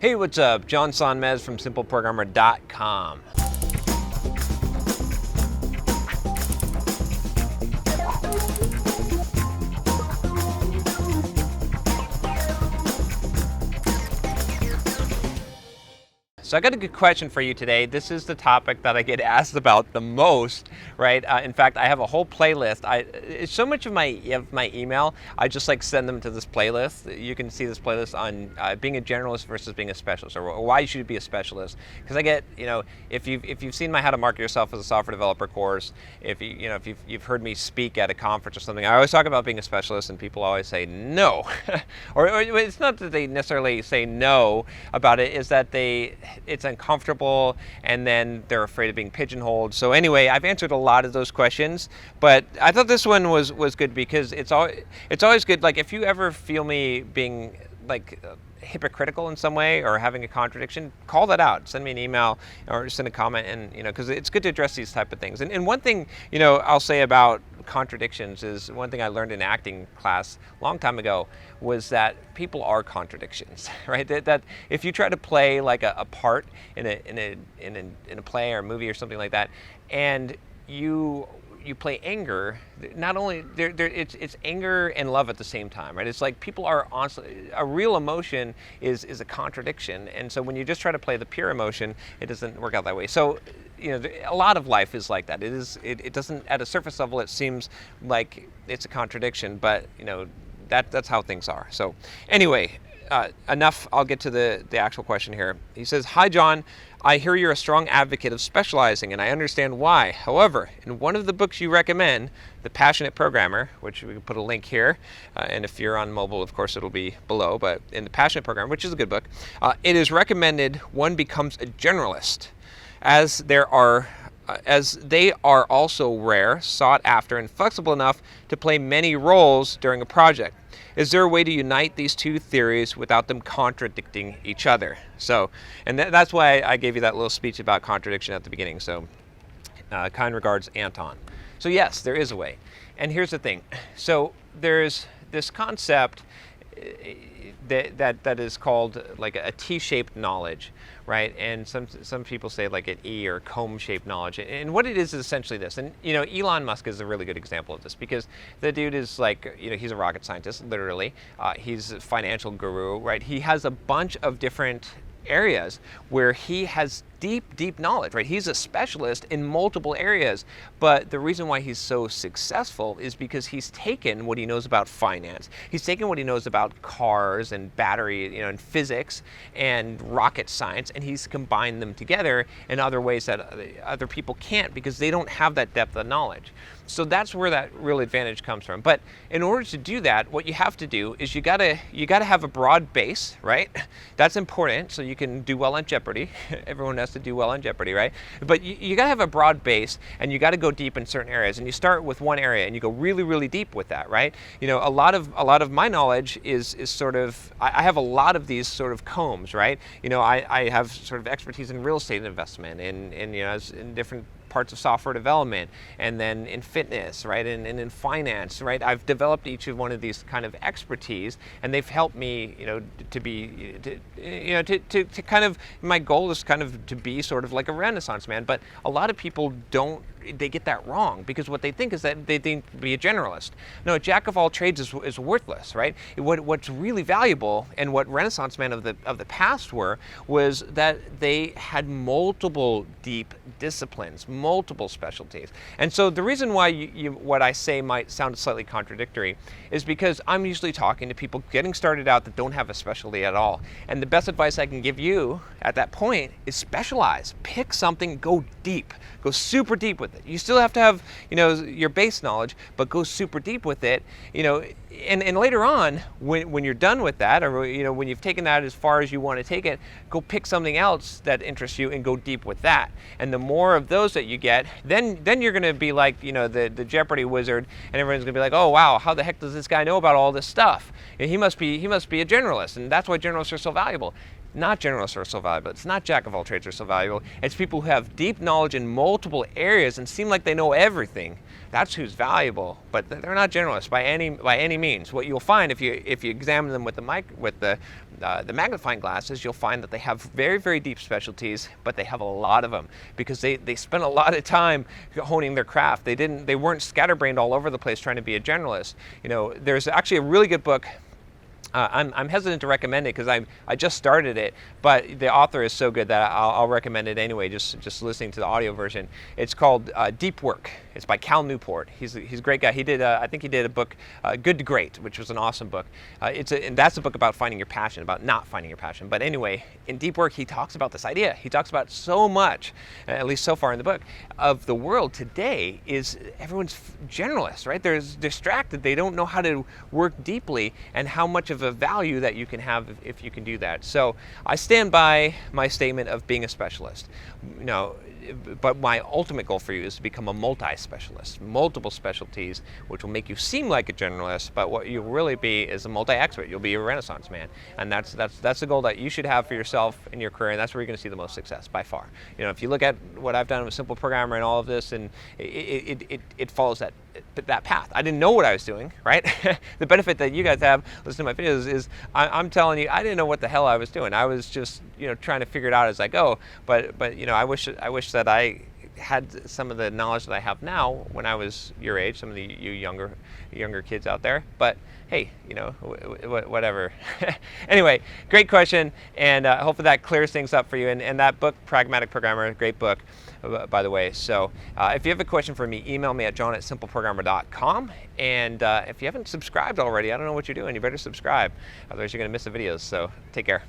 Hey, what's up? John Sonmez from simpleprogrammer.com. So I got a good question for you today. This is the topic that I get asked about the most, right? In fact, I have a whole playlist. It's so much of my email, I just like send them to this playlist. You can see this playlist on being a generalist versus being a specialist, or why you should be a specialist. Because I get, if you've seen my How to Market Yourself as a Software Developer course, if you've heard me speak at a conference or something, I always talk about being a specialist, and people always say no, or it's not that they necessarily say no about it, is that it's uncomfortable, and then they're afraid of being pigeonholed. So anyway, I've answered a lot of those questions, but I thought this one was good because it's always good. Like if you ever feel me being like hypocritical in some way or having a contradiction, call that out. Send me an email or send a comment, and because it's good to address these type of things. And one thing I'll say about contradictions is, one thing I learned in acting class a long time ago was that people are contradictions, right? That if you try to play like a part in a play or a movie or something like that, and you play anger, not only it's anger and love at the same time, right? It's like people are honestly, a real emotion is a contradiction, and so when you just try to play the pure emotion, it doesn't work out that way. So a lot of life is like that. It doesn't, at a surface level, it seems like it's a contradiction, but that's how things are. So anyway, enough. I'll get to the actual question here. He says, "Hi John, I hear you're a strong advocate of specializing, and I understand why. However, in one of the books you recommend, The Passionate Programmer," which we can put a link here, and if you're on mobile, of course, it'll be below, but in The Passionate Programmer, which is a good book, it is recommended one becomes a generalist, as they are also rare, sought after, and flexible enough to play many roles during a project. Is there a way to unite these two theories without them contradicting each other? So, and that's why I gave you that little speech about contradiction at the beginning. So, kind regards, Anton. So yes, there is a way. And here's the thing. So there's this concept that is called like a T-shaped knowledge, right? And some people say like an E or comb-shaped knowledge. And what it is essentially this. And Elon Musk is a really good example of this, because the dude is like, he's a rocket scientist, literally. He's a financial guru, right? He has a bunch of different areas where he has deep knowledge, right? He's a specialist in multiple areas, but the reason why he's so successful is because he's taken what he knows about finance, he's taken what he knows about cars and battery, and physics and rocket science, and he's combined them together in other ways that other people can't, because they don't have that depth of knowledge. So that's where that real advantage comes from. But in order to do that, what you have to do is you gotta have a broad base, right? That's important, so you can do well on Jeopardy. Everyone has to do well on Jeopardy, right? But you gotta have a broad base, and you gotta go deep in certain areas. And you start with one area, and you go really deep with that, right? A lot of my knowledge is sort of, I have a lot of these sort of combs, right? I have sort of expertise in real estate investment, and in different parts of software development, and then in fitness, right, and in finance, right. I've developed each of one of these kind of expertise, and they've helped me, to kind of, my goal is kind of to be sort of like a Renaissance man. But a lot of people they get that wrong, because what they think is that they think to be a generalist. No, a jack of all trades is worthless, right? What's really valuable, and what Renaissance men of the past was that they had multiple deep disciplines, multiple specialties. And so the reason why what I say might sound slightly contradictory is because I'm usually talking to people getting started out that don't have a specialty at all. And the best advice I can give you at that point is specialize. Pick something, go deep, go super deep with it. You still have to have, your base knowledge, but go super deep with it, and later on, when you're done with that, or when you've taken that as far as you want to take it, go pick something else that interests you and go deep with that. And the more of those that you get, then you're going to be like, the Jeopardy wizard, and everyone's going to be like, oh wow, how the heck does this guy know about all this stuff? And he must be a generalist, and that's why generalists are so valuable. not generalists are so valuable. It's not jack of all trades are so valuable. It's people who have deep knowledge in multiple areas and seem like they know everything. That's who's valuable, but they're not generalists by any means. What you'll find if you examine them with the magnifying glass is you'll find that they have very, very deep specialties, but they have a lot of them because they spent a lot of time honing their craft. They weren't scatterbrained all over the place trying to be a generalist. You know, there's actually a really good book. I'm hesitant to recommend it because I just started it, but the author is so good that I'll recommend it anyway, just listening to the audio version. It's called Deep Work. It's by Cal Newport. He's a great guy. He did I think he did a book, Good to Great, which was an awesome book. And that's a book about finding your passion, about not finding your passion. But anyway, in Deep Work, he talks about this idea. He talks about so much, at least so far in the book, of the world today is everyone's generalist, right? They're distracted. They don't know how to work deeply and how much of a value that you can have if you can do that. So I stand by my statement of being a specialist. You know, but my ultimate goal for you is to become a multi-specialist, multiple specialties, which will make you seem like a generalist, but what you'll really be is a multi-expert. You'll be a Renaissance man, and that's the goal that you should have for yourself in your career, and that's where you're going to see the most success by far. You know, if you look at what I've done with Simple Programmer and all of this, and it follows that path. I didn't know what I was doing, right? The benefit that you guys have listening to my videos is I'm telling you, I didn't know what the hell I was doing. I was just, you know, trying to figure it out as I go. But you know, I wish that I had some of the knowledge that I have now when I was your age, some of you younger kids out there. But hey, you know, whatever. Anyway, great question, and hopefully that clears things up for you. And that book, Pragmatic Programmer, great book, by the way. So if you have a question for me, email me at john@simpleprogrammer.com. And if you haven't subscribed already, I don't know what you're doing. You better subscribe, otherwise you're going to miss the videos. So take care.